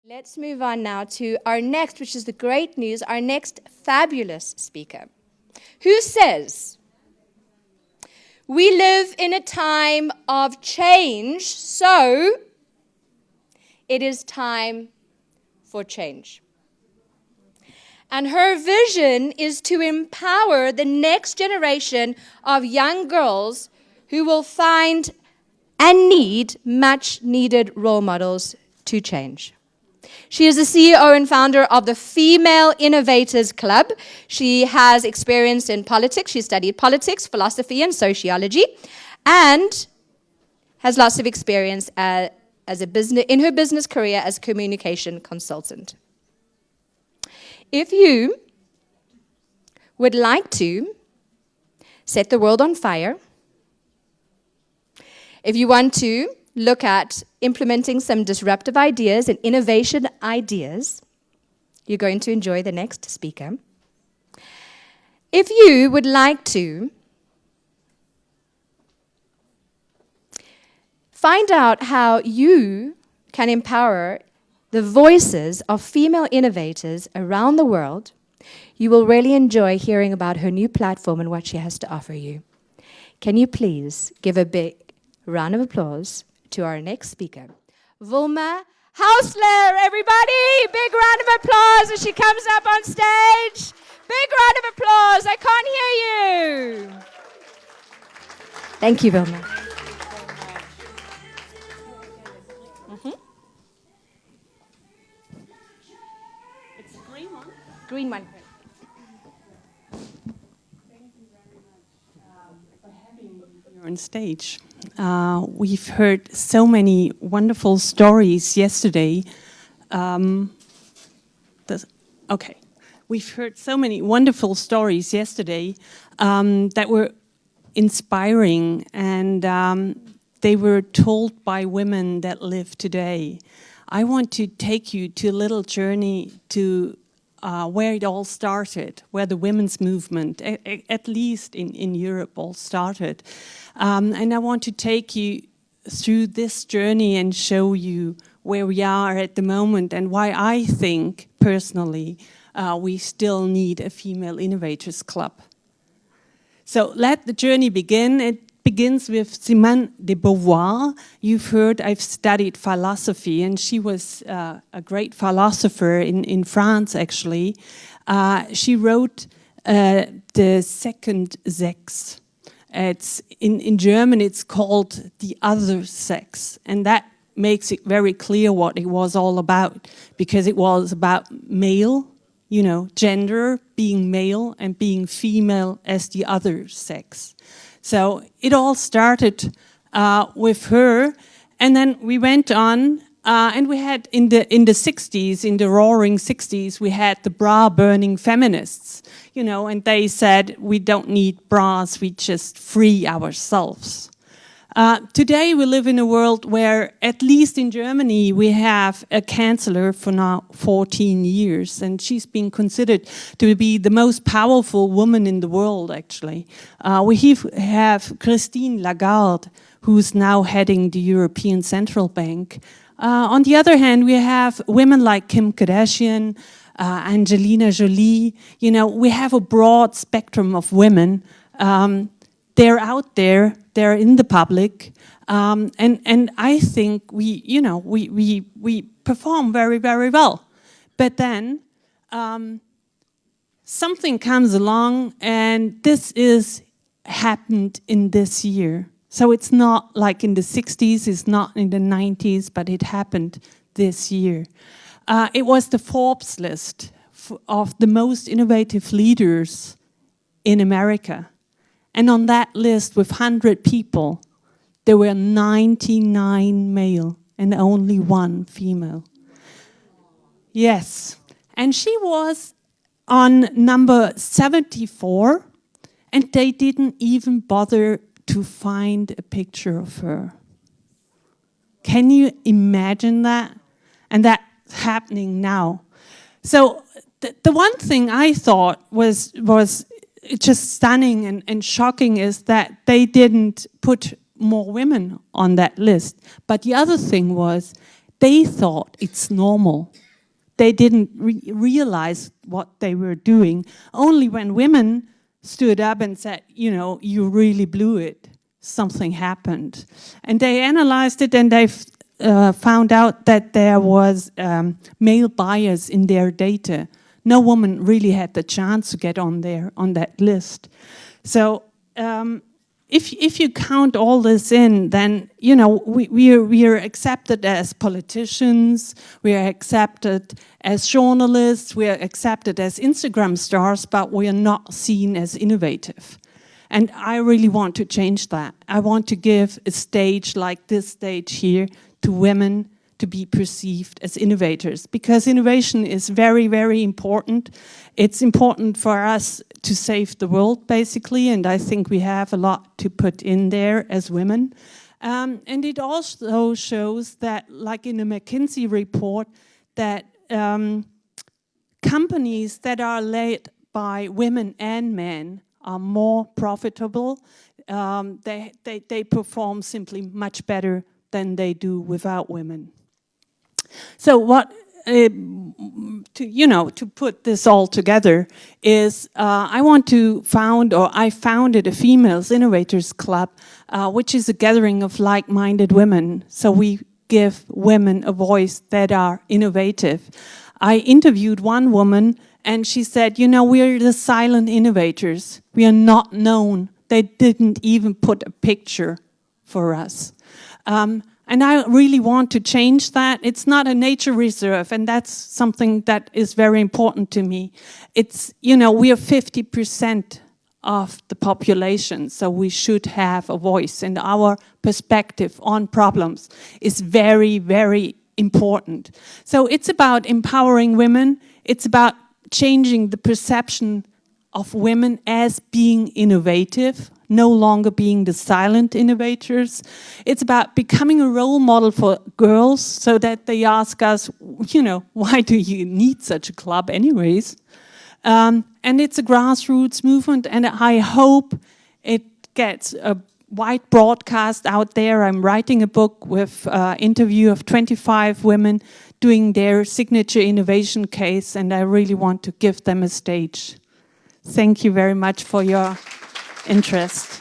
Let's move on now to our next, which is the great news, our next fabulous speaker, who says, we live in a time of change, so it is time for change. And her vision is to empower the next generation of young girls who will find and need much needed role models to change. She is the CEO and founder of the Female Innovators Club. She has experience in politics. She studied politics, philosophy, and sociology, and has lots of experience in her business career as a communication consultant. If you would like to set the world on fire, if you want to look at implementing some disruptive ideas and innovation ideas, you're going to enjoy the next speaker. If you would like to find out how you can empower the voices of female innovators around the world, you will really enjoy hearing about her new platform and what she has to offer you. Can you please give a big round of applause to our next speaker, Wilma Haeusler, everybody! Big round of applause as she comes up on stage. Big round of applause. I can't hear you. Thank you, Wilma. It's a green one. Green one. Thank you very much for having me here on stage. We've heard so many wonderful stories yesterday. We've heard so many wonderful stories yesterday that were inspiring, and they were told by women that live today. I want to take you to a little journey to where it all started, where the women's movement, at least in Europe, all started. And I want to take you through this journey and show you where we are at the moment and why I think, personally, we still need a Female Innovators Club. So let the journey begin. It begins with Simone de Beauvoir. You've heard I've studied philosophy, and she was a great philosopher in France, actually. She wrote the second Sex. It's in German, it's called the other sex, and that makes it very clear what it was all about, because it was about male, gender, being male, and being female as the other sex. So it all started with her, and then we went on, and we had in the 60s, in the roaring 60s, we had the bra-burning feminists, and they said we don't need bras, we just free ourselves. Today we live in a world where, at least in Germany, we have a chancellor for now 14 years, and she's been considered to be the most powerful woman in the world, actually. We have Christine Lagarde, who's now heading the European Central Bank. On the other hand, we have women like Kim Kardashian, Angelina Jolie. We have a broad spectrum of women. They're out there, they're in the public, and I think we perform very, very well. But then something comes along, and this is happened in this year. So it's not like in the 60s, it's not in the 90s, but it happened this year. It was the Forbes list of the most innovative leaders in America. And on that list, with 100 people, there were 99 male and only 1 female. Yes. And she was on number 74, and they didn't even bother to find a picture of her. Can you imagine that? And that's happening now. So the one thing I thought was just stunning and shocking is that they didn't put more women on that list. But the other thing was they thought it's normal. They didn't realize what they were doing. Only when women stood up and said, you know, you really blew it, something happened. And they analyzed it, and they found out that there was male bias in their data. No woman really had the chance to get on that list. So if you count all this in, then you know we are accepted as politicians, we are accepted as journalists, we are accepted as Instagram stars, but we are not seen as innovative. And I really want to change that. I want to give a stage like this stage here to women to be perceived as innovators, because innovation is very, very important. It's important for us to save the world, basically, and I think we have a lot to put in there as women. And it also shows that, like in a McKinsey report, that companies that are led by women and men are more profitable. They perform simply much better than they do without women. So what, to put this all together is I want to I founded a Females Innovators Club, which is a gathering of like-minded women. So we give women a voice that are innovative. I interviewed one woman, and she said, you know, we're the silent innovators. We are not known. They didn't even put a picture for us. And I really want to change that. It's not a nature reserve, and that's something that is very important to me. It's, you know, we are 50% of the population, so we should have a voice, and our perspective on problems is very, very important. So it's about empowering women. It's about changing the perception of women as being innovative, no longer being the silent innovators. It's about becoming a role model for girls so that they ask us, you know, why do you need such a club anyways? And it's a grassroots movement, and I hope it gets a wide broadcast out there. I'm writing a book with interview of 25 women doing their signature innovation case, and I really want to give them a stage. Thank you very much for your interest.